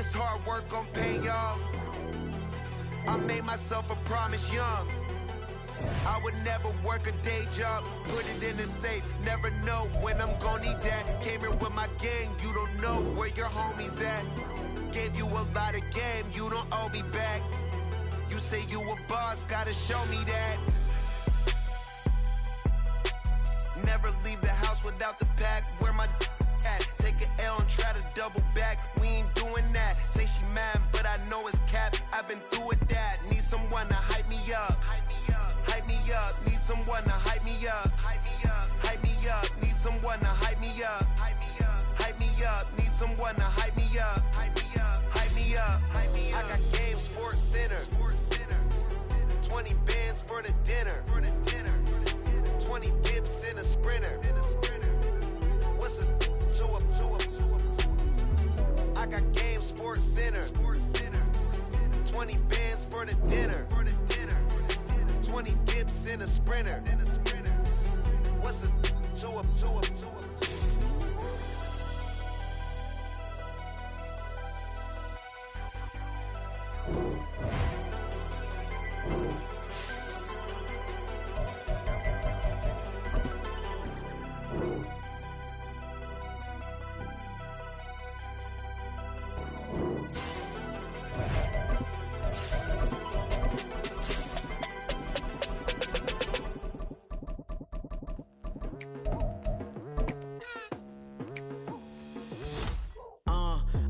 this hard work gon' pay off. I made myself a promise young. I would never work a day job, put it in the safe, never know when I'm gon' need that. Came here with my gang, you don't know where your homies at. Gave you a lot of game, you don't owe me back. You say you a boss, gotta show me that. Never leave the house without the pack, where my at. Take an L and try to double back, we ain't doing that. Say she mad, but I know it's cap, I've been through with that. Need someone to hype me up. Hype me up, need someone to hype me up. Hype me up, need someone to hype me up. Hype me up, need someone to hype me up. Hype me up, I got game, Sports Center. 20 bands for the dinner. 20 dips in a sprinter. What's a 2 up? I got game, Sports Center. 20 bands for the dinner. 20 dips in a sprinter. What's a 2 up?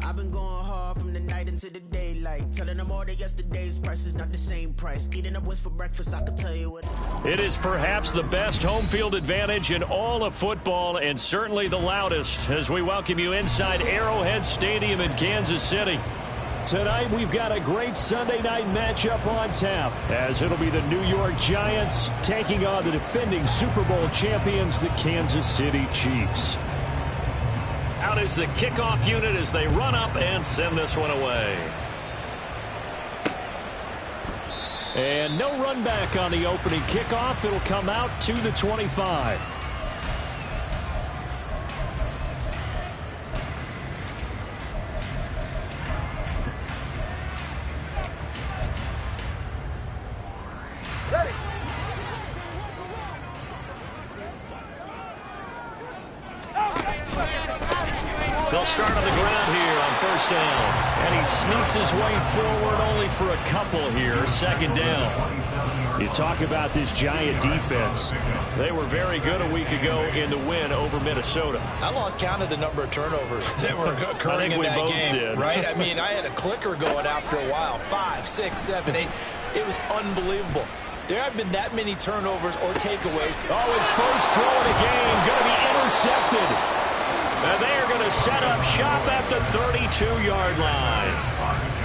I've been going hard from the night into the daylight, telling them all that yesterday's price is not the same price. Eating up what's for breakfast, I can tell you what. It is perhaps the best home field advantage in all of football, and certainly the loudest, as we welcome you inside Arrowhead Stadium in Kansas City. Tonight, we've got a great Sunday night matchup on tap, as it'll be the New York Giants taking on the defending Super Bowl champions, the Kansas City Chiefs. Out is the kickoff unit as they run up and send this one away. And no run back on the opening kickoff. It'll come out to the 25. They'll start on the ground here on first down. And he sneaks his way forward only for a couple here. Second down. You talk about this Giant defense. They were very good a week ago in the win over Minnesota. I lost count of the number of turnovers that were occurring in that game. Did. Right? I mean, I had a clicker going after a while. 5, 6, 7, 8. It was unbelievable. There have been that many turnovers or takeaways. Oh, his first throw in the game going to be intercepted. And they are going to set up shop at the 32-yard line.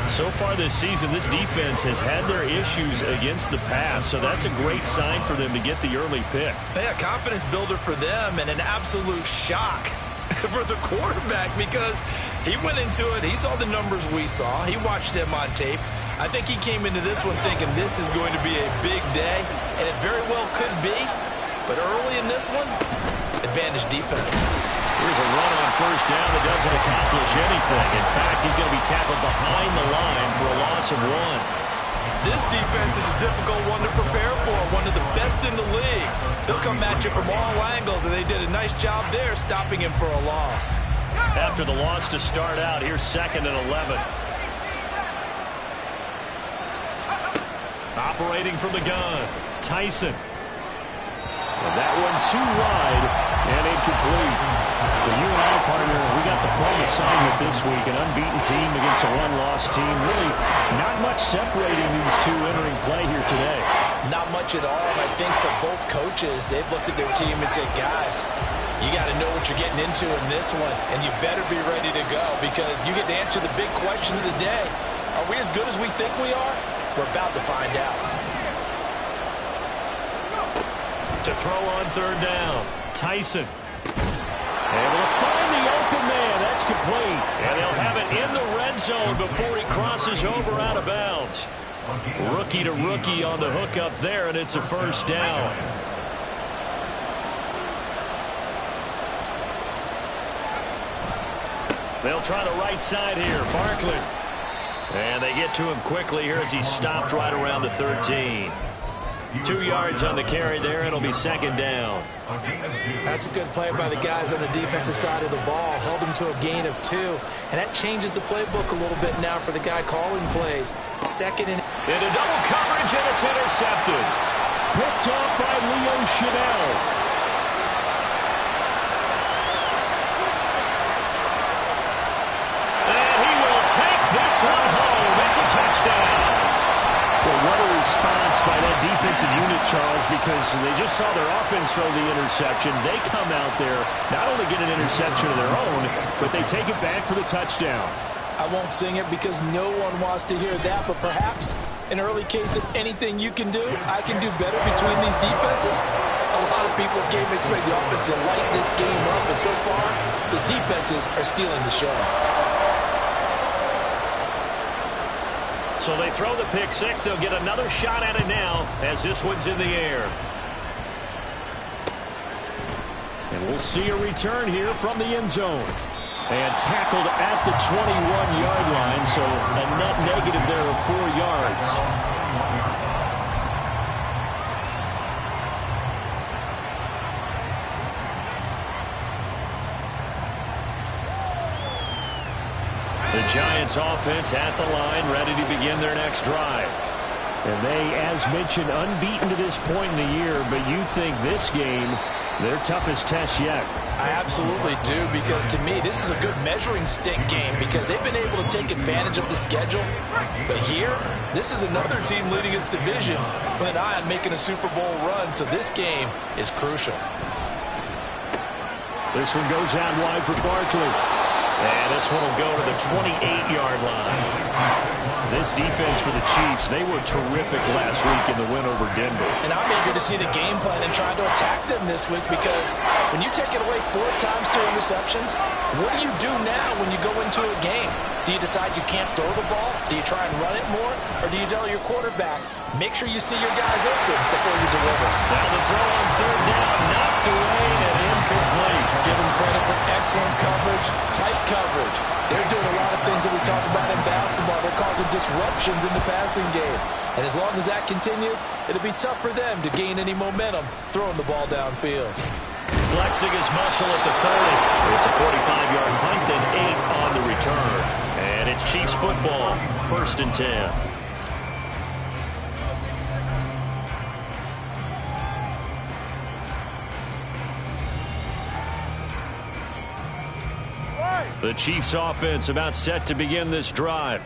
So far this season, this defense has had their issues against the pass, so that's a great sign for them to get the early pick. Yeah, confidence builder for them and an absolute shock for the quarterback because he went into it. He saw the numbers we saw. He watched them on tape. I think he came into this one thinking this is going to be a big day, and it very well could be. But early in this one, advantage defense. Here's a run on first down that doesn't accomplish anything. In fact, he's going to be tackled behind the line for a loss of 1. This defense is a difficult one to prepare for, one of the best in the league. They'll come at you from all angles, and they did a nice job there stopping him for a loss. After the loss to start out, here's 2nd and 11. Operating from the gun, Tyson. And that one too wide and incomplete. For you and I, partner, we got the plum assignment this week. An unbeaten team against a one-loss team. Really not much separating these two entering play here today. Not much at all. And I think for both coaches, they've looked at their team and said, guys, you got to know what you're getting into in this one. And you better be ready to go because you get to answer the big question of the day. Are we as good as we think we are? We're about to find out. To throw on third down, Tyson. Able to find the open man. That's complete. And they'll have it in the red zone before he crosses over out of bounds. Rookie to rookie on the hook up there, and it's a first down. They'll try the right side here. Barkley. And they get to him quickly here as he stopped right around the 13. 2 yards on the carry there. It'll be second down. That's a good play by the guys on the defensive side of the ball. Held them to a gain of 2. And that changes the playbook a little bit now for the guy calling plays. Second and... Into double coverage, and it's intercepted. Picked off by Leo Chanel. And he will take this one home. It's a touchdown. Well, what a response by that defensive unit, Charles, because they just saw their offense throw the interception. They come out there, not only get an interception of their own, but they take it back for the touchdown. I won't sing it because no one wants to hear that, but perhaps an early case of anything you can do, I can do better between these defenses. A lot of people came expect the offense to light this game up, but so far, the defenses are stealing the show. So they throw the pick six. They'll get another shot at it now as this one's in the air. And we'll see a return here from the end zone. And tackled at the 21-yard line, so a net negative there of 4 yards. The Giants offense at the line, ready to begin their next drive. And they, as mentioned, unbeaten to this point in the year, but you think this game, their toughest test yet. I absolutely do, because to me, this is a good measuring stick game because they've been able to take advantage of the schedule. But here, this is another team leading its division with an eye on making a Super Bowl run, so this game is crucial. This one goes out wide for Barkley. And this one will go to the 28-yard line. This defense for the Chiefs, they were terrific last week in the win over Denver. And I'm eager to see the game plan and trying to attack them this week because when you take it away 4 times through interceptions, what do you do now when you go into a game? Do you decide you can't throw the ball? Do you try and run it more? Or do you tell your quarterback, make sure you see your guys open before you deliver? Now the throw on third down, knocked away and incomplete. Give them credit for excellent coverage, tight coverage. They're doing a lot of things that we talk about in basketball. They're causing disruptions in the passing game. And as long as that continues, it'll be tough for them to gain any momentum throwing the ball downfield. Flexing his muscle at the 30. It's a 45-yard punt, then 8 on the return. And it's Chiefs football, 1st and 10. The Chiefs offense about set to begin this drive.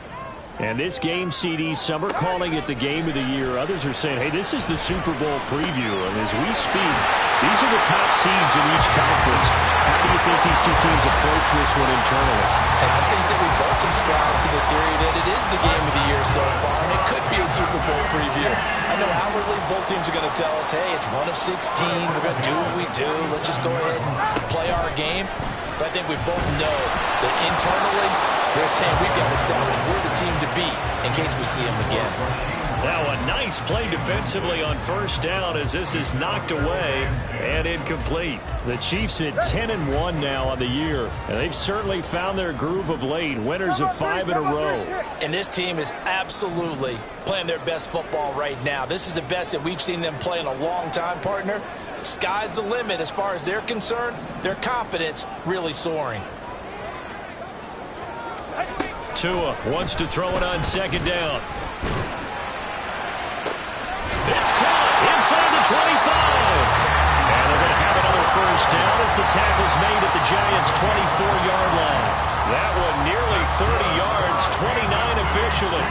And this game, CD, some are calling it the game of the year. Others are saying, hey, this is the Super Bowl preview. And as we speak, these are the top seeds in each conference. How do you think these two teams approach this one internally? And I think that we both subscribe to the theory that it is the game of the year so far, and it could be a Super Bowl preview. I know outwardly both teams are going to tell us, hey, it's 1 of 16. We're going to do what we do. Let's just go ahead and play our game. But I think we both know that internally, they're saying we've got to establish we're the team to beat in case we see them again. Now a nice play defensively on first down as this is knocked away and incomplete. The Chiefs at 10-1 now on the year, and they've certainly found their groove of late. Winners of 5 in a row. And this team is absolutely playing their best football right now. This is the best that we've seen them play in a long time, partner. Sky's the limit as far as they're concerned. Their confidence really soaring. Tua wants to throw it on second down. It's caught inside the 25. And they're going to have another first down as the tackle's made at the Giants' 24-yard line. That one nearly 30 yards, 29 officially.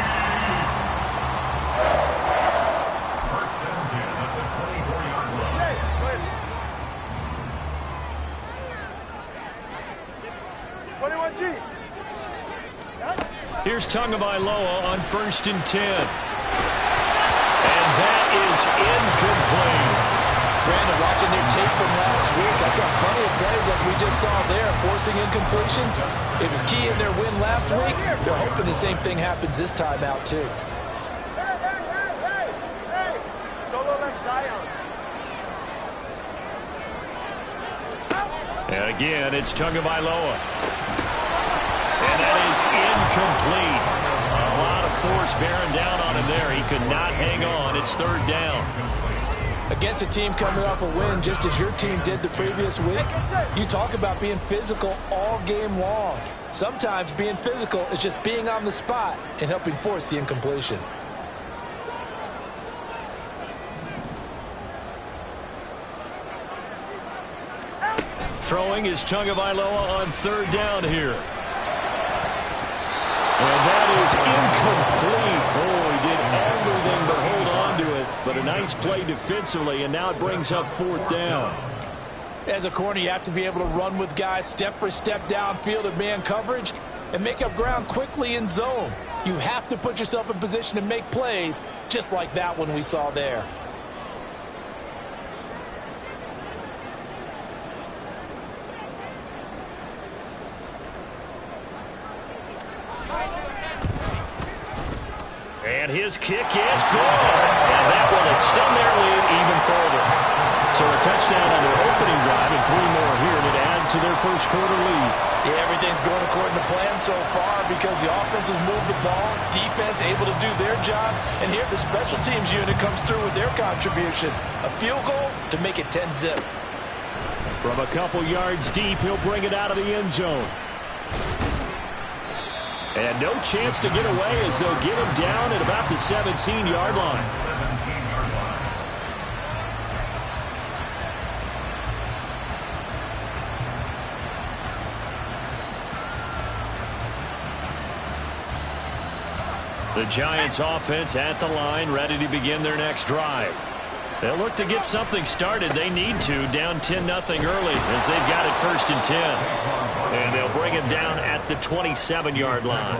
Here's Tagovailoa on 1st and 10. And that is incomplete. Brandon, watching their tape from last week, I saw plenty of plays like we just saw there, forcing incompletions. It was key in their win last week. They're hoping the same thing happens this time out, too. And again, it's Tagovailoa. is incomplete. A lot of force bearing down on him there. He could not hang on. It's third down. Against a team coming off a win just as your team did the previous week, you talk about being physical all game long. Sometimes being physical is just being on the spot and helping force the incompletion. Throwing is Tagovailoa on third down here. And that is incomplete. Oh, he did everything but hold on to it. But a nice play defensively, and now it brings up fourth down. As a corner, you have to be able to run with guys step for step downfield of man coverage and make up ground quickly in zone. You have to put yourself in position to make plays just like that one we saw there. And his kick is good. And that will extend their lead even further. So a touchdown on their opening drive and 3 more here, and it adds to their first quarter lead. Yeah, everything's going according to plan so far because the offense has moved the ball, defense able to do their job, and here the special teams unit comes through with their contribution. A field goal to make it 10-zip. From a couple yards deep, he'll bring it out of the end zone. And no chance to get away as they'll get him down at about the 17-yard line. The Giants offense at the line, ready to begin their next drive. They'll look to get something started. They need to, down 10-0 early as they've got it 1st and 10. And they'll bring him down at the 27-yard line.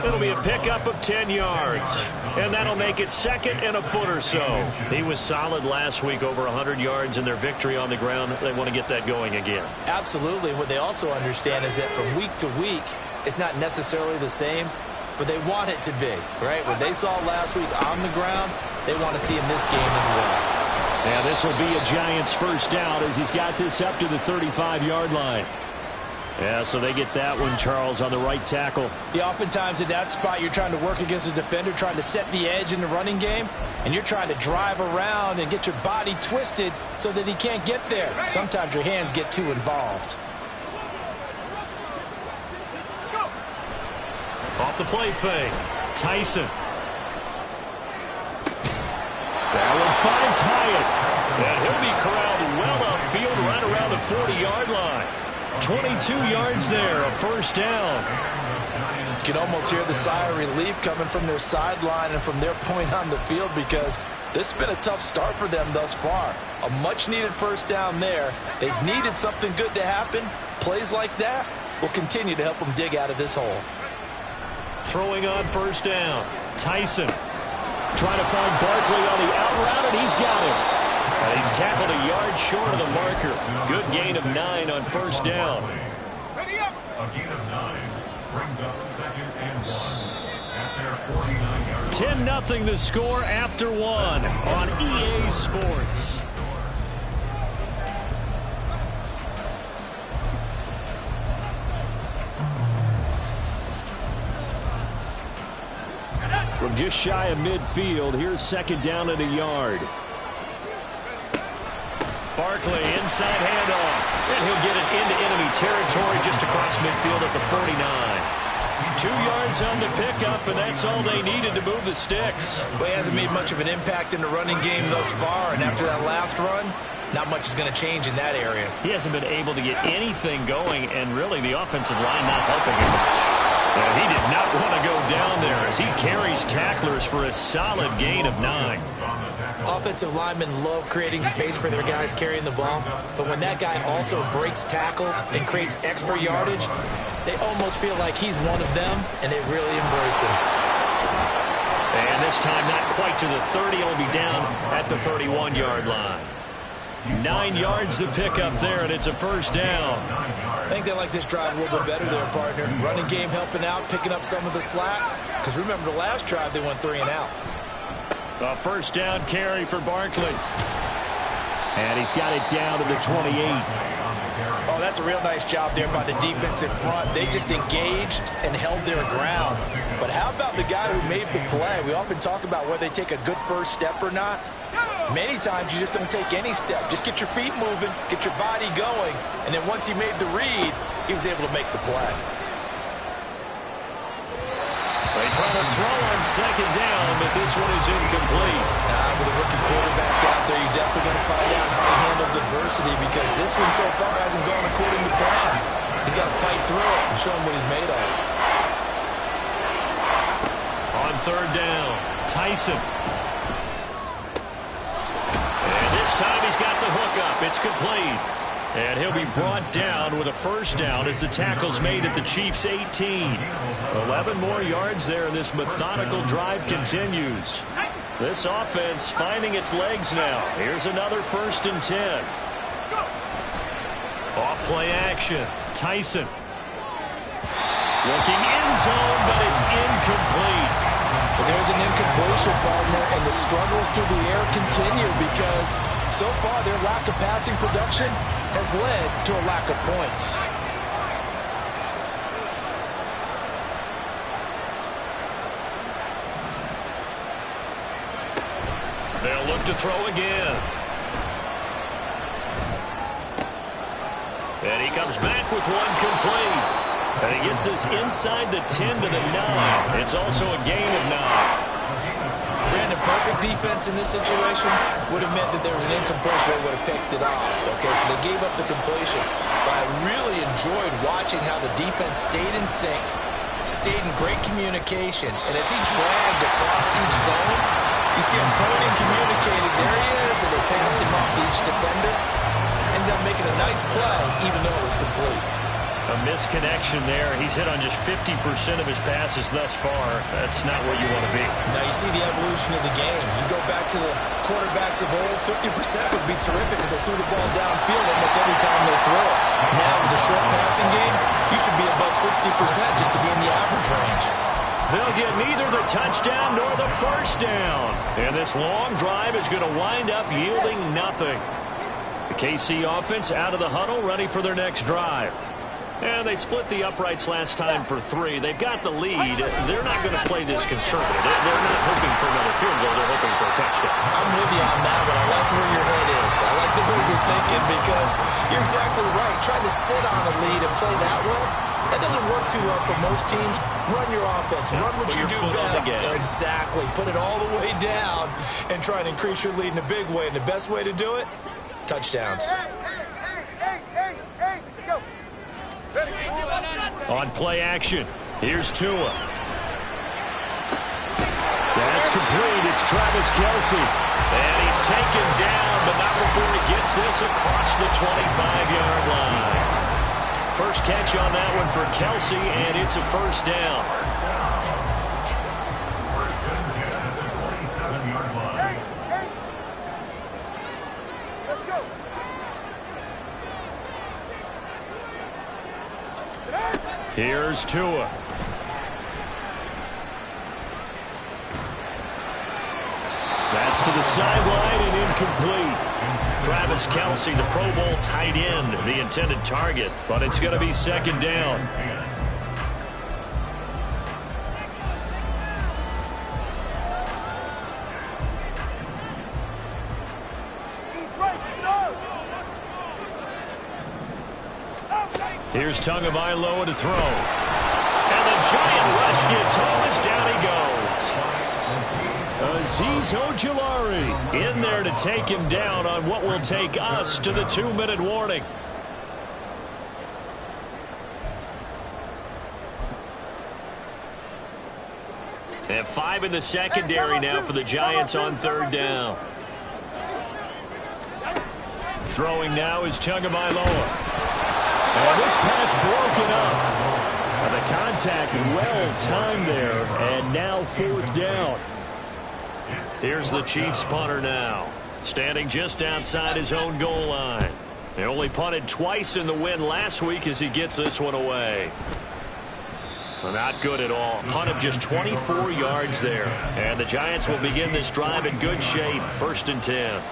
It'll be a pickup of 10 yards. And that'll make it 2nd and a foot or so. He was solid last week, over 100 yards in their victory on the ground. They want to get that going again. Absolutely. What they also understand is that from week to week, it's not necessarily the same, but they want it to be, right? What they saw last week on the ground, they want to see in this game as well. Now this will be a Giants first down as he's got this up to the 35-yard line. Yeah, so they get that one, Charles, on the right tackle. Yeah, oftentimes at that spot, you're trying to work against a defender, trying to set the edge in the running game, and you're trying to drive around and get your body twisted so that he can't get there. Sometimes your hands get too involved. Off the play fake, Tyson. That one finds Hyatt. And he'll be corralled well upfield right around the 40-yard line. 22 yards there, a first down. You can almost hear the sigh of relief coming from their sideline and from their point on the field because this has been a tough start for them thus far. A much-needed first down there. They've needed something good to happen. Plays like that will continue to help them dig out of this hole. Throwing on first down, Tyson. Trying to find Barkley on the out route, and he's got him. And he's tackled a yard short of the marker. Good gain of 9 on first down. Ready up. A gain of 9 brings up 2nd and 1 at their 49-yard line. 10-0 the score after 1 on EA Sports. From just shy of midfield, here's 2nd down and a yard. Barkley, inside handoff. And he'll get it into enemy territory just across midfield at the 49. 2 yards on the pickup, and that's all they needed to move the sticks. Well, he hasn't made much of an impact in the running game thus far, and after that last run, not much is going to change in that area. He hasn't been able to get anything going, and really the offensive line not helping him much. And he did not want to go down there as he carries tacklers for a solid gain of 9. Offensive linemen love creating space for their guys carrying the ball, but when that guy also breaks tackles and creates extra yardage, they almost feel like he's one of them, and they really embrace him. And this time not quite to the 30. He'll be down at the 31-yard line. 9 yards the pickup there, and it's a first down. I think they like this drive a little bit better there, partner. Running game helping out, picking up some of the slack. Because remember the last drive, they went 3 and out. A first down carry for Barkley. And he's got it down to the 28. Oh, that's a real nice job there by the defensive front. They just engaged and held their ground. But how about the guy who made the play? We often talk about whether they take a good first step or not. Many times you just don't take any step. Just get your feet moving, get your body going, and then once he made the read, he was able to make the play. They try to throw on second down, but this one is incomplete. With a rookie quarterback out there, you're definitely going to find out how he handles adversity, because this one so far hasn't gone according to plan. He's got to fight through it and show him what he's made of. On third down, Tyson. And this time he's got the hook up. It's complete. And he'll be brought down with a first down as the tackle's made at the Chiefs' 18. 11 more yards there, and this methodical drive continues. This offense finding its legs now. Here's another 1st and 10. Off play action. Tyson. Looking end zone, but it's incomplete. But there's an incompletion, partner, and the struggles through the air continue because so far their lack of passing production has led to a lack of points. They'll look to throw again. And he comes back with one complete. And he gets this inside the 10 to the 9. It's also a gain of 9. Brandon, perfect defense in this situation would have meant that there was an incompletion that would have picked it off. Okay, so they gave up the completion. But I really enjoyed watching how the defense stayed in sync, stayed in great communication. And as he dragged across each zone, you see him pointing and communicating. There he is, and they passed him off to each defender. Ended up making a nice play, even though it was complete. A misconnection there. He's hit on just 50% of his passes thus far. That's not where you want to be. Now you see the evolution of the game. You go back to the quarterbacks of old, 50% would be terrific because they threw the ball downfield almost every time they throw it. Now with the short passing game, you should be above 60% just to be in the average range. They'll get neither the touchdown nor the first down. And this long drive is going to wind up yielding nothing. The KC offense out of the huddle, ready for their next drive. And they split the uprights last time for 3. They've got the lead. They're not going to play this conservative. They're not hoping for another field goal. They're hoping for a touchdown. I'm with you on that, but I like where your head is. I like the way you're thinking because you're exactly right. Trying to sit on a lead and play that way, that doesn't work too well for most teams. Run your offense. Run what you do best. Exactly. Put it all the way down and try and increase your lead in a big way. And the best way to do it, touchdowns. On play action, here's Tua. That's complete. It's Travis Kelce. And he's taken down, but not before he gets this across the 25-yard line. First catch on that one for Kelce, and it's a first down. First and 10 at the 27-yard line. Let's go. Here's Tua. That's to the sideline and incomplete. Travis Kelce, the Pro Bowl tight end, the intended target, but it's going to be second down. Here's Tagovailoa to throw. And the giant rush gets home as down he goes. Azeez Ojulari in there to take him down on what will take us to the 2-minute warning. And 5 in the secondary now for the Giants on third down. Throwing now is Tagovailoa. And this pass broken up. And the contact well timed there. And now fourth down. Here's the Chiefs punter now. Standing just outside his own goal line. They only punted twice in the win last week as he gets this one away. Well, not good at all. Punt of just 24 yards there. And the Giants will begin this drive in good shape. First and 10.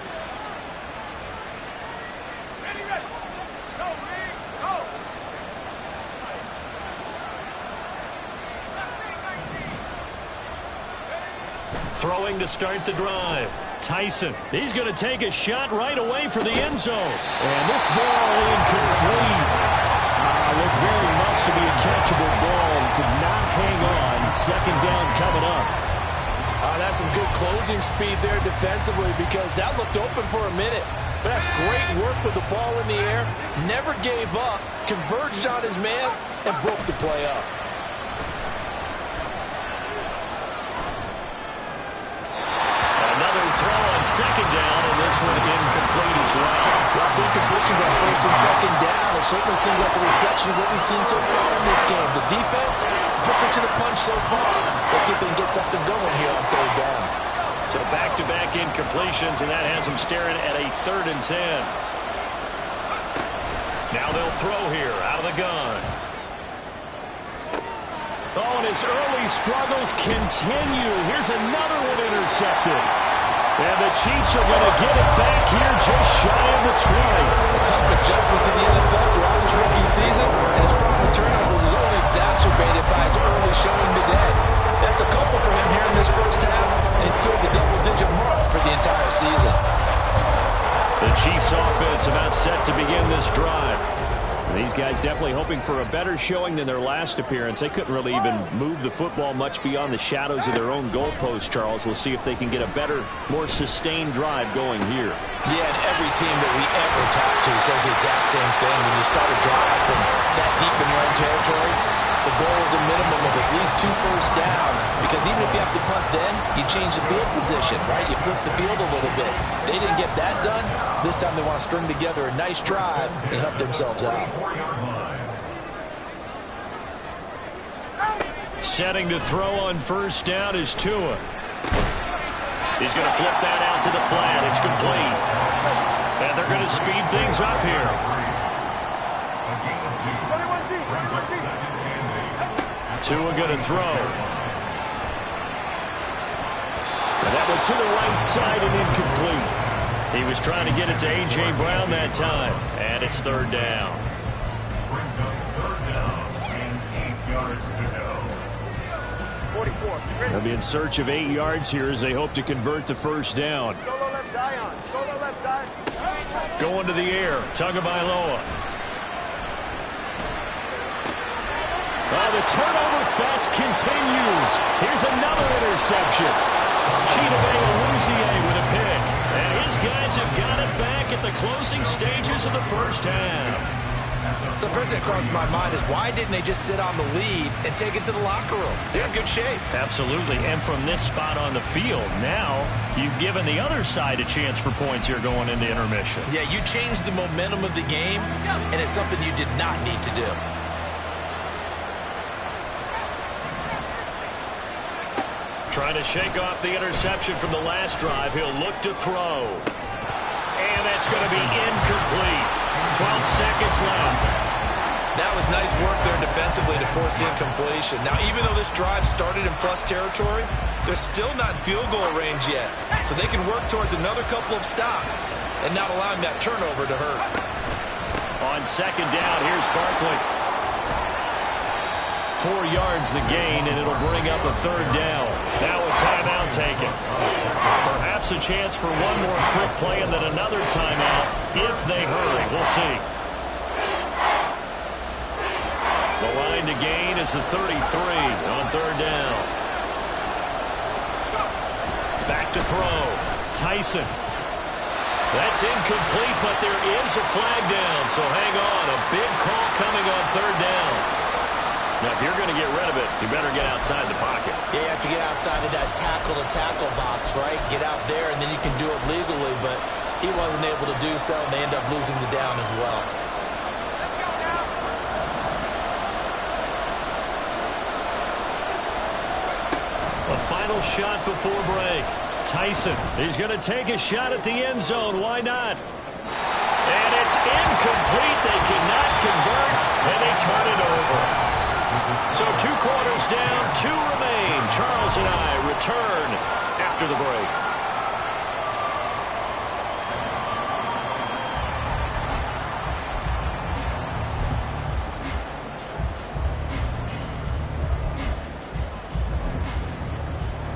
Throwing to start the drive. Tyson. He's going to take a shot right away for the end zone. And this ball incomplete. Looked very much to be a catchable ball. Could not hang on. Second down coming up. That's some good closing speed there defensively because that looked open for a minute. But that's great work with the ball in the air. Never gave up. Converged on his man and broke the play up. Another throw on second down, and this one incomplete as well. Well, incompletions on first and second down. It certainly seems like a reflection of what we've seen so far in this game. The defense, quicker to the punch so far. Let's see if they can get something going here on third down. So back-to-back incompletions, and that has them staring at a 3rd and 10. Now they'll throw here out of the gun. Oh, and his early struggles continue. Here's another one intercepted. And the Chiefs are going to get it back here just shy of the 20. A tough adjustment to the NFL throughout his rookie season, and his problem with turnovers is only exacerbated by his early showing today. That's a couple for him here in this first half, and he's cleared the double-digit mark for the entire season. The Chiefs offense about set to begin this drive. These guys definitely hoping for a better showing than their last appearance. They couldn't really even move the football much beyond the shadows of their own goalpost, Charles. We'll see if they can get a better, more sustained drive going here. Yeah, and every team that we ever talk to says the exact same thing. When you start a drive from that deep in your own territory, the goal is a minimum of at least 2 first downs, because even if you have to punt then, you change the field position, right? You flip the field a little bit. They didn't get that done. This time they want to string together a nice drive and help themselves out. Setting to throw on first down is Tua. He's going to flip that out to the flat. It's complete. And they're going to speed things up here. Tua going to throw. And that one to the right side and incomplete. He was trying to get it to A.J. Brown that time. And it's 3rd down. Brings up 3rd down and 8 yards to go. 44. They'll be in search of 8 yards here as they hope to convert the first down. Solo left Zion. Solo left side. Going to the air. Tagovailoa. The turnover fest continues. Here's another interception. Chidobe Awuzie with a pick. And his guys have got it back at the closing stages of the first half. So first thing that crosses my mind is why didn't they just sit on the lead and take it to the locker room? They're in good shape. Absolutely. And from this spot on the field, now you've given the other side a chance for points here going into intermission. Yeah, you changed the momentum of the game, and it's something you did not need to do. Trying to shake off the interception from the last drive. He'll look to throw. And that's going to be incomplete. 12 seconds left. That was nice work there defensively to force the incompletion. Now, even though this drive started in plus territory, they're still not in field goal range yet. So they can work towards another couple of stops and not allowing that turnover to hurt. On second down, here's Barkley. 4 yards the gain, and it'll bring up a 3rd down. Now a timeout taken. Perhaps a chance for one more quick play and then another timeout if they hurry. We'll see. The line to gain is the 33 on 3rd down. Back to throw. Tyson. That's incomplete, but there is a flag down, so hang on. A big call coming on 3rd down. Now, if you're going to get rid of it, you better get outside the pocket. Yeah, you have to get outside of that tackle-to-tackle box, right? Get out there, and then you can do it legally, but he wasn't able to do so, and they end up losing the down as well. A final shot before break. Tyson, he's going to take a shot at the end zone. Why not? And it's incomplete. They cannot convert, and they turn it over. So 2 quarters down, 2 remain. Charles and I return after the break.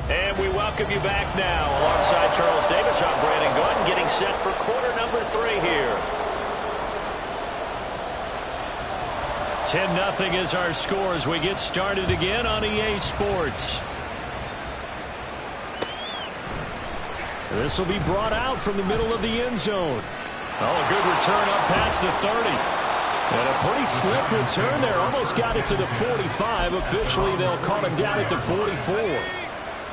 And we welcome welcome you back now. Alongside Charles Davis, I'm Brandon Gaudin, getting set for quarter number 3 here. 10-0 is our score as we get started again on EA Sports. This will be brought out from the middle of the end zone. Oh, a good return up past the 30. And a pretty slick return there. Almost got it to the 45. Officially, they'll call him down at the 44.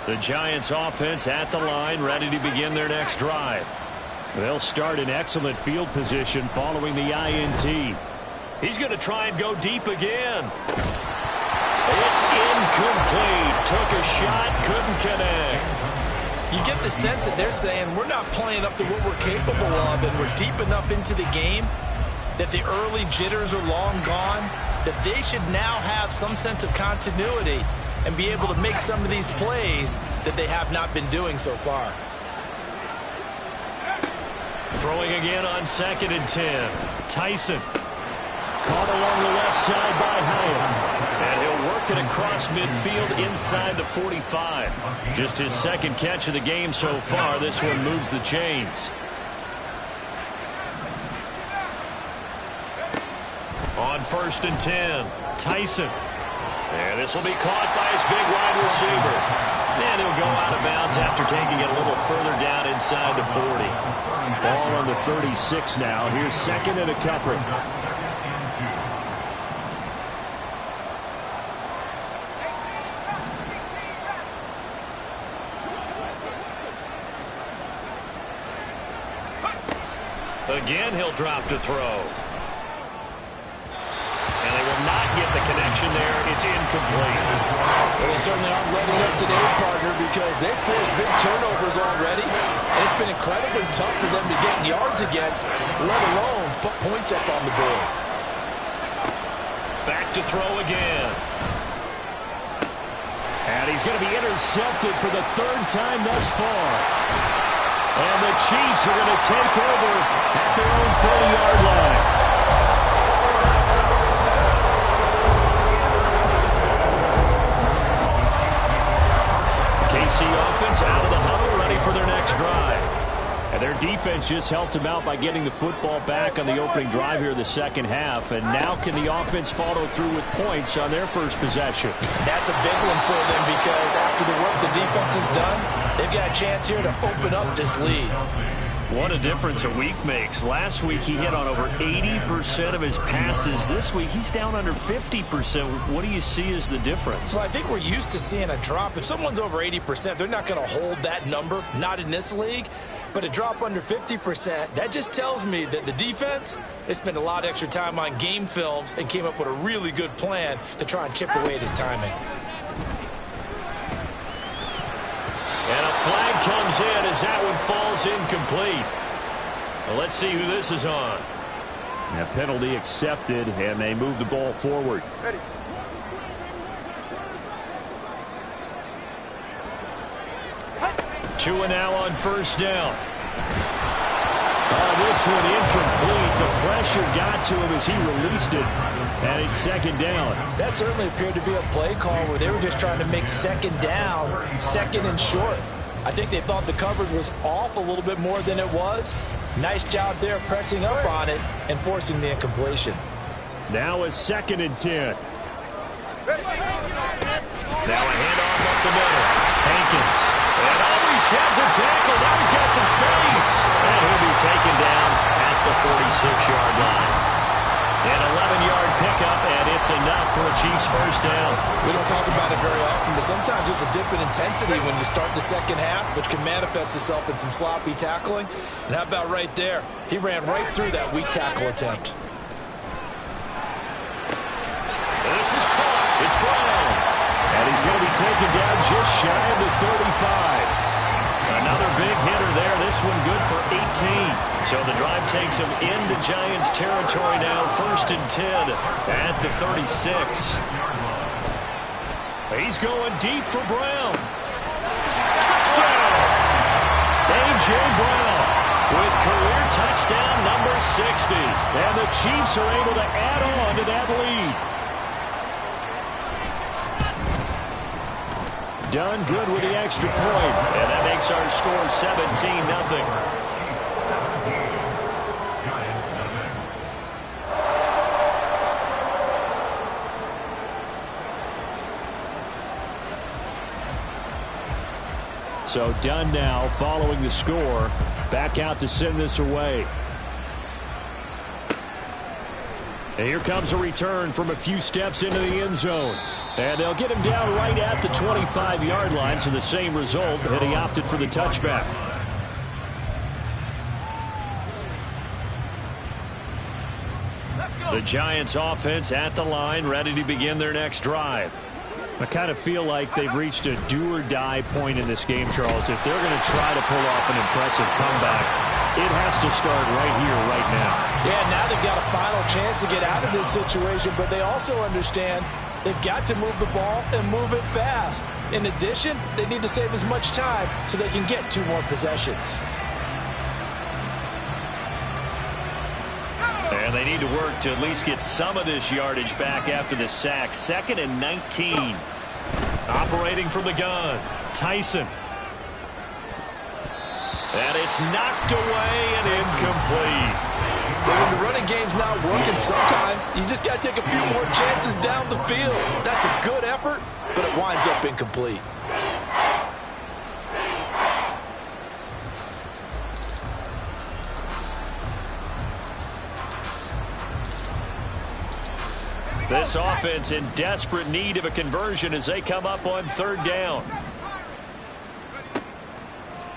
The Giants offense at the line, ready to begin their next drive. They'll start in excellent field position following the INT. He's going to try and go deep again. It's incomplete. Took a shot, couldn't connect. You get the sense that they're saying we're not playing up to what we're capable of, and we're deep enough into the game that the early jitters are long gone, that they should now have some sense of continuity and be able to make some of these plays that they have not been doing so far. Throwing again on 2nd and 10. Tyson. Caught along the left side by Hyatt. And he'll work it across midfield inside the 45. Just his 2nd catch of the game so far. This one moves the chains. On 1st and 10, Tyson. And this will be caught by his big wide receiver. And he'll go out of bounds after taking it a little further down inside the 40. Ball on the 36 now. Here's 2nd and a couple. Again, he'll drop to throw. And they will not get the connection there. It's incomplete. Well, they certainly aren't letting up today, partner, because they've forced big turnovers already. And it's been incredibly tough for them to get yards against, let alone put points up on the board. Back to throw again. And he's going to be intercepted for the 3rd time thus far. And the Chiefs are going to take over at their own 30-yard line. KC offense out of the huddle, ready for their next drive. And their defense just helped them out by getting the football back on the opening drive here in the 2nd half. And now can the offense follow through with points on their first possession? That's a big one for them because after the work the defense has done, they've got a chance here to open up this lead. What a difference a week makes. Last week he hit on over 80% of his passes. This week he's down under 50%. What do you see as the difference? Well, I think we're used to seeing a drop. If someone's over 80%, they're not going to hold that number, not in this league. But a drop under 50%, that just tells me that the defense, they spent a lot of extra time on game films and came up with a really good plan to try and chip away at his timing. And a flag comes in as that one falls incomplete. Well, let's see who this is on. That penalty accepted, and they move the ball forward. Ready. Two and now on 1st down. Oh, this one incomplete. The pressure got to him as he released it. And it's 2nd down. That certainly appeared to be a play call where they were just trying to make 2nd down, 2nd and short. I think they thought the coverage was off a little bit more than it was. Nice job there pressing up on it and forcing the incompletion. Now a 2nd and 10. Now a handoff up the middle. Hankins. And Aubrey sheds a tackle. Now he's got some space. And he'll be taken down at the 46-yard line. An 11-yard pickup, and it's enough for a Chiefs 1st down. We don't talk about it very often, but sometimes there's a dip in intensity when you start the 2nd half, which can manifest itself in some sloppy tackling. And how about right there? He ran right through that weak tackle attempt. This is caught. It's Brown. And he's going to be taken down just shy of the 35. Another big hitter there. This one good for 18. So the drive takes him into Giants territory now. 1st and 10 at the 36. He's going deep for Brown. Touchdown! A.J. Brown with career touchdown number 60. And the Chiefs are able to add on to that lead. Done good with the extra point. And that makes our score 17-0. So Dunn now following the score. Back out to send this away. And here comes a return from a few steps into the end zone. And they'll get him down right at the 25-yard line, so the same result, and he opted for the touchback. The Giants offense at the line, ready to begin their next drive. I kind of feel like they've reached a do-or-die point in this game, Charles. If they're going to try to pull off an impressive comeback, it has to start right here, right now. Yeah, now they've got a final chance to get out of this situation, but they also understand they've got to move the ball and move it fast. In addition, they need to save as much time so they can get 2 more possessions. And they need to work to at least get some of this yardage back after the sack. 2nd and 19. Operating from the gun, Tyson. And it's knocked away and incomplete. But when the running game's not working, sometimes you just got to take a few more chances down the field. That's a good effort, but it winds up incomplete. This offense in desperate need of a conversion as they come up on 3rd down.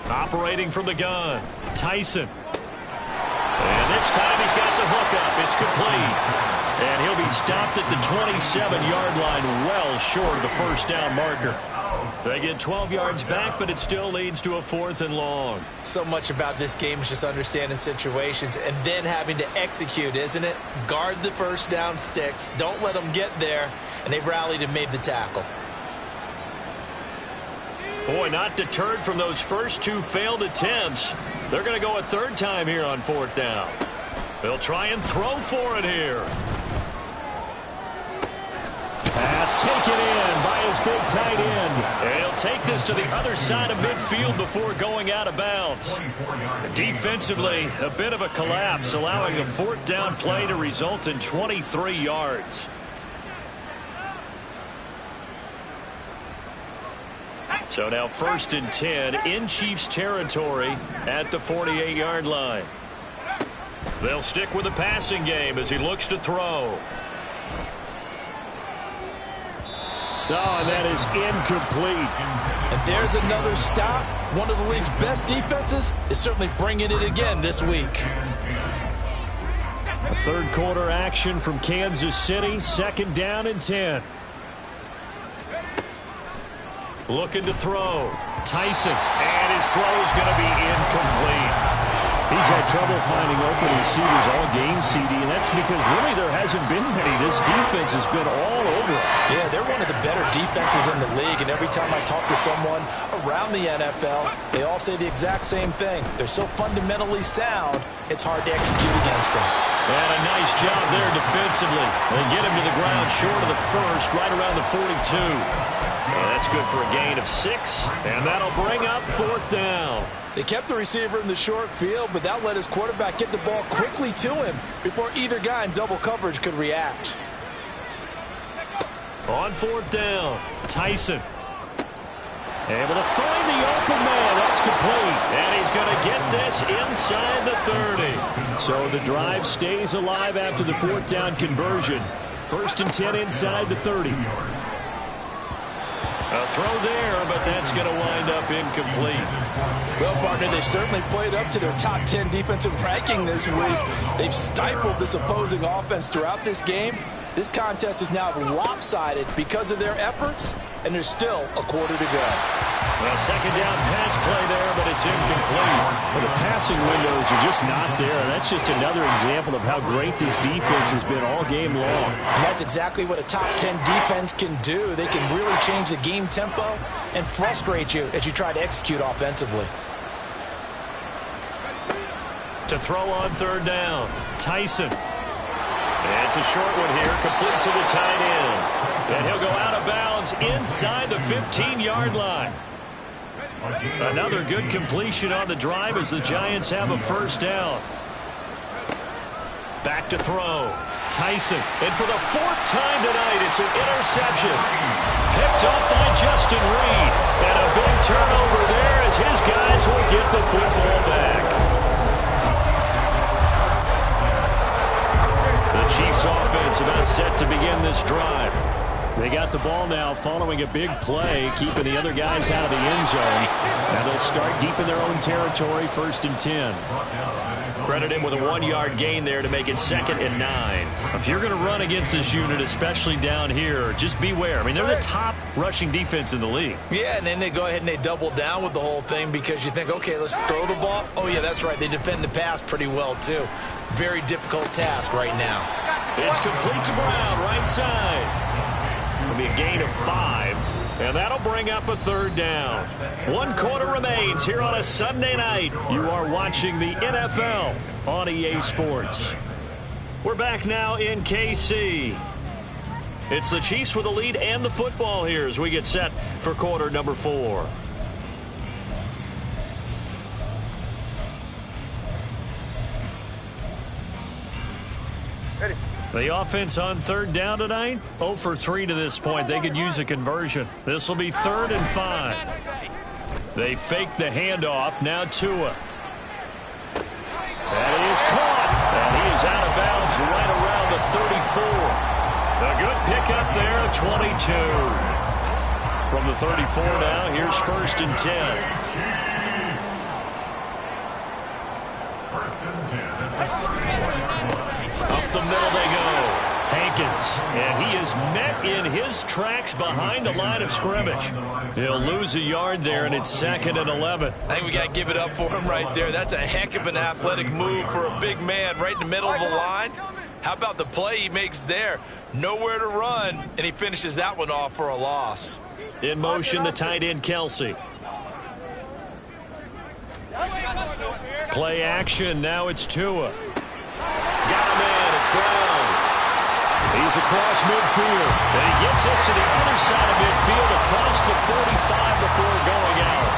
Operating from the gun, Tyson. And this time he's got the hook up. It's complete. And he'll be stopped at the 27-yard line, well short of the 1st down marker. They get 12 yards back, but it still leads to a 4th and long. So much about this game is just understanding situations and then having to execute, isn't it? Guard the 1st down sticks. Don't let them get there. And they rallied and made the tackle. Boy, not deterred from those first 2 failed attempts. They're going to go a 3rd time here on 4th down. They'll try and throw for it here. Pass taken in by his big tight end. And he'll take this to the other side of midfield before going out of bounds. Defensively, a bit of a collapse, allowing a 4th down play to result in 23 yards. So now 1st and 10 in Chiefs territory at the 48-yard line. They'll stick with the passing game as he looks to throw. Oh, and that is incomplete. And there's another stop. One of the league's best defenses is certainly bringing it again this week. A 3rd quarter action from Kansas City. 2nd down and 10. Looking to throw. Tyson. And his throw is going to be incomplete. He's had trouble finding open receivers all game, CD, and that's because really there hasn't been many. This defense has been all over it. Yeah, they're one of the better defenses in the league, and every time I talk to someone around the NFL, they all say the exact same thing. They're so fundamentally sound, it's hard to execute against them. And a nice job there defensively. They get him to the ground short of the 1st, right around the 42. That's good for a gain of 6, and that'll bring up 4th down. They kept the receiver in the short field, but that let his quarterback get the ball quickly to him before either guy in double coverage could react. On 4th down, Tyson. Able to find the open man. That's complete. And he's going to get this inside the 30. So the drive stays alive after the 4th down conversion. 1st and 10 inside the 30. A throw there, but that's going to wind up incomplete. Well, partner, they've certainly played up to their top 10 defensive ranking this week. They've stifled this opposing offense throughout this game. This contest is now lopsided because of their efforts, and there's still a quarter to go. Well, 2nd down pass play there, but it's incomplete. Well, the passing windows are just not there. That's just another example of how great this defense has been all game long. And that's exactly what a top 10 defense can do. They can really change the game tempo and frustrate you as you try to execute offensively. To throw on 3rd down, Tyson. It's a short one here, complete to the tight end. And he'll go out of bounds inside the 15-yard line. Another good completion on the drive as the Giants have a first down. Back to throw. Tyson. And for the fourth time tonight, it's an interception. Picked up by Justin Reed. And a big turnover there as his guys will get the football back. The Chiefs offense about set to begin this drive. They got the ball now following a big play, keeping the other guys out of the end zone. Now they'll start deep in their own territory, 1st and 10. Credit him with a 1-yard gain there to make it 2nd and 9. If you're going to run against this unit, especially down here, just beware. I mean, they're the top rushing defense in the league. Yeah, and then they go ahead and they double down with the whole thing because you think, okay, let's throw the ball. Oh, yeah, that's right. They defend the pass pretty well, too. Very difficult task right now. It's complete to Brown, right side. It'll be a gain of 5. And that'll bring up a 3rd down. 1 quarter remains here on a Sunday night. You are watching the NFL on EA Sports. We're back now in KC. It's the Chiefs with the lead and the football here as we get set for quarter number 4. The offense on 3rd down tonight, 0 for 3 to this point. They could use a conversion. This will be 3rd and 5. They fake the handoff. Now Tua. That is caught. And he is out of bounds right around the 34. A good pickup there, 22. From the 34 now, here's 1st and 10. Up the middle they go. Hankins, and he is met in his tracks behind the line of scrimmage. He'll lose a yard there, and it's 2nd and 11. I think we got to give it up for him right there. That's a heck of an athletic move for a big man right in the middle of the line. How about the play he makes there? Nowhere to run, and he finishes that one off for a loss. In motion, the tight end, Kelsey. Play action, now it's Tua. Got him in, it's Brown. He's across midfield, and he gets us to the other side of midfield across the 45 before going out.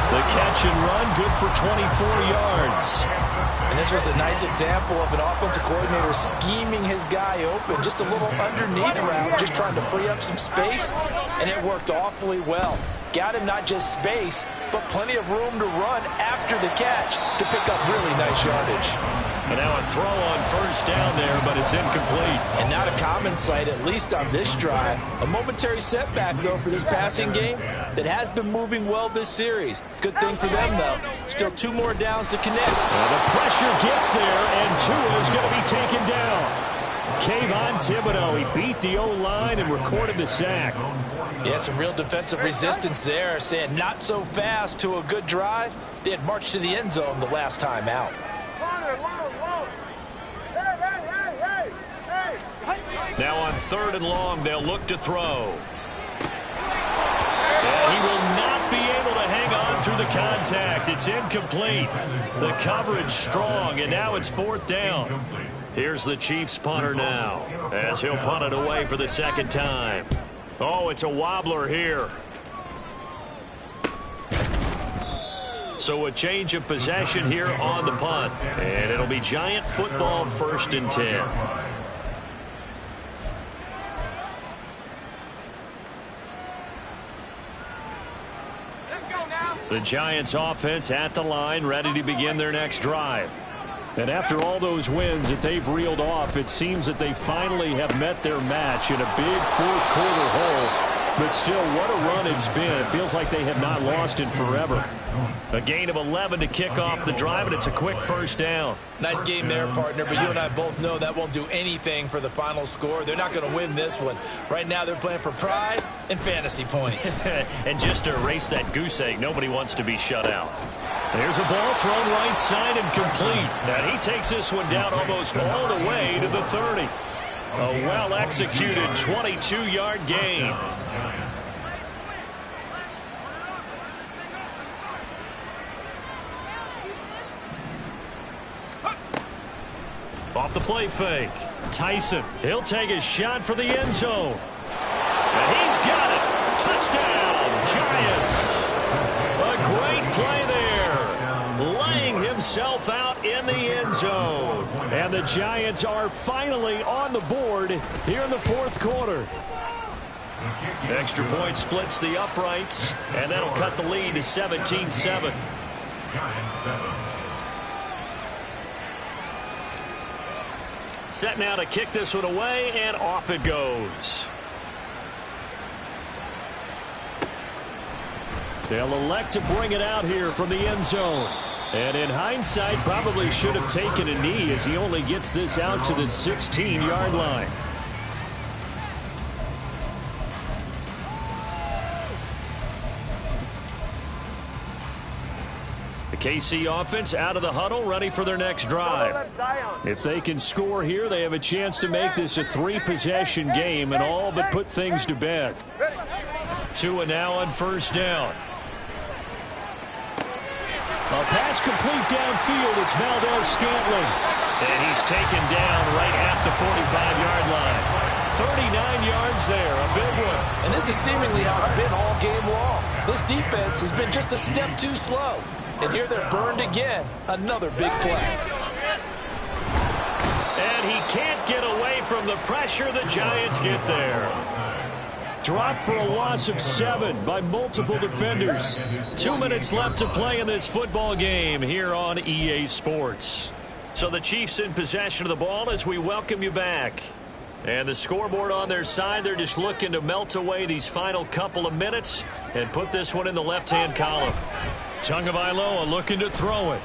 The catch and run, good for 24 yards. And this was a nice example of an offensive coordinator scheming his guy open, just a little underneath route, just trying to free up some space, and it worked awfully well. Got him not just space, but plenty of room to run after the catch to pick up really nice yardage. And now a throw on 1st down there, but it's incomplete. And not a common sight, at least on this drive. A momentary setback, though, for this passing game that has been moving well this series. Good thing for them, though. Still 2 more downs to connect. Well, the pressure gets there, and Tua is going to be taken down. Kayvon Thibodeau, he beat the O-line and recorded the sack. Yeah, some real defensive resistance there, saying not so fast to a good drive. They had marched to the end zone the last time out. Now on 3rd and long, they'll look to throw. And he will not be able to hang on through the contact. It's incomplete. The coverage strong, and now it's 4th down. Here's the Chiefs punter now, as he'll punt it away for the 2nd time. Oh, it's a wobbler here. So a change of possession here on the punt. And it'll be Giant football, 1st and 10. The Giants offense at the line, ready to begin their next drive. And after all those wins that they've reeled off, it seems that they finally have met their match in a big 4th quarter hole. But still, what a run it's been. It feels like they have not lost in forever. A gain of 11 to kick off the drive, and it's a quick 1st down. Nice game there, partner, but you and I both know that won't do anything for the final score. They're not going to win this one. Right now, they're playing for pride and fantasy points. And just to erase that goose egg, nobody wants to be shut out. There's a ball thrown right side and complete. And he takes this one down almost all the way to the 30. A well-executed 22-yard gain. Off the play fake. Tyson, he'll take a shot for the end zone. He's got it. Touchdown, Giants. A great play there. Laying himself out in the end zone. And the Giants are finally on the board here in the fourth quarter. Extra point splits the uprights, and that'll cut the lead to 17-7. Giants 7. Set now to kick this one away, and off it goes. They'll elect to bring it out here from the end zone. And in hindsight, probably should have taken a knee as he only gets this out to the 16-yard line. The KC offense out of the huddle, ready for their next drive. If they can score here, they have a chance to make this a 3-possession game and all but put things to bed. Tua now on first down. A pass complete downfield. It's Valdez-Scantling. And he's taken down right at the 45-yard line. 39 yards there, a big one. And this is seemingly how it's been all game long. This defense has been just a step too slow. And here they're burned again. Another big play. And he can't get away from the pressure. The Giants get there. Dropped for a loss of 7 by multiple defenders. 2 minutes left to play in this football game here on EA Sports. So the Chiefs in possession of the ball as we welcome you back. And the scoreboard on their side, they're just looking to melt away these final couple of minutes and put this one in the left-hand column. Tagovailoa looking to throw it.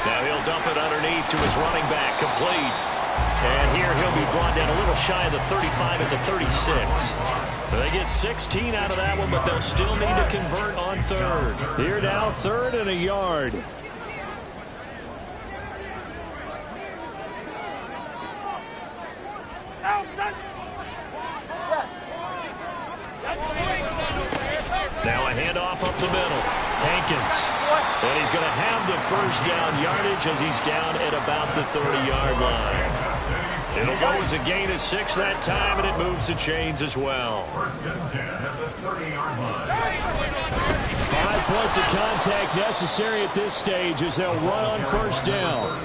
Now he'll dump it underneath to his running back, complete. And here he'll be brought down a little shy of the 35 at the 36. They get 16 out of that one, but they'll still need to convert on third. Here now, 3rd and a yard. Now a handoff up the middle. Hankins. And he's going to have the first down yardage as he's down at about the 30-yard line. It'll go as a gain of 6 that time, and it moves the chains as well. 1st and 10 at the 30-yard line. 5 points of contact necessary at this stage as they'll run on first down.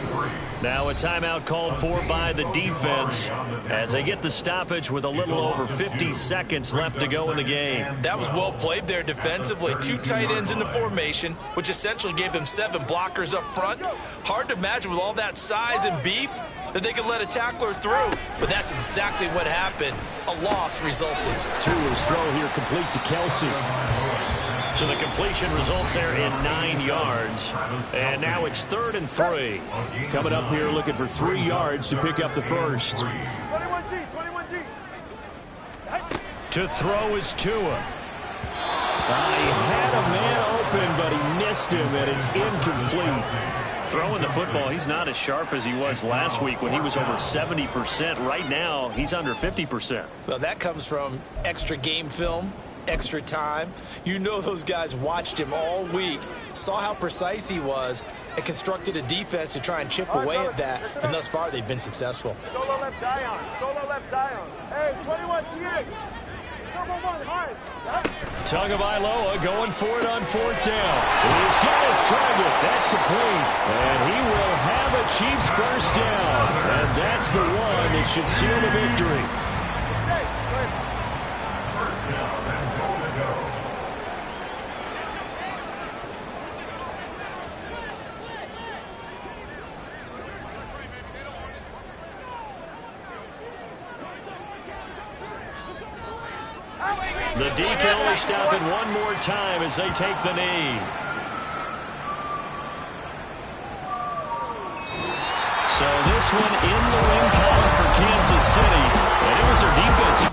Now a timeout called for by the defense as they get the stoppage with a little over 50 seconds left to go in the game. That was well played there defensively. 2 tight ends in the formation, which essentially gave them 7 blockers up front. Hard to imagine with all that size and beef that they could let a tackler through, but that's exactly what happened. A loss resulted. Tua's throw here complete to Kelsey. So the completion results there in 9 yards. And now it's 3rd and 3. Coming up here looking for 3 yards to pick up the first. 21G. To throw is Tua. He had a man open, but he missed him, and it's incomplete. Throwing the football, he's not as sharp as he was last week when he was over 70%. Right now, he's under 50%. Well, that comes from extra game film, extra time. You know those guys watched him all week, saw how precise he was, and constructed a defense to try and chip away at that, and thus far they've been successful. Solo left Zion. Hey, 21 TX. Turbo 1, hard. Tagovailoa going for it on 4th down. He's got his target. That's complete. And he will have a Chiefs first down. And that's the one that should seal the victory. First down and goal to go. The D can only stop it one more time as they take the knee. So this one in the win column for Kansas City. And it was their defense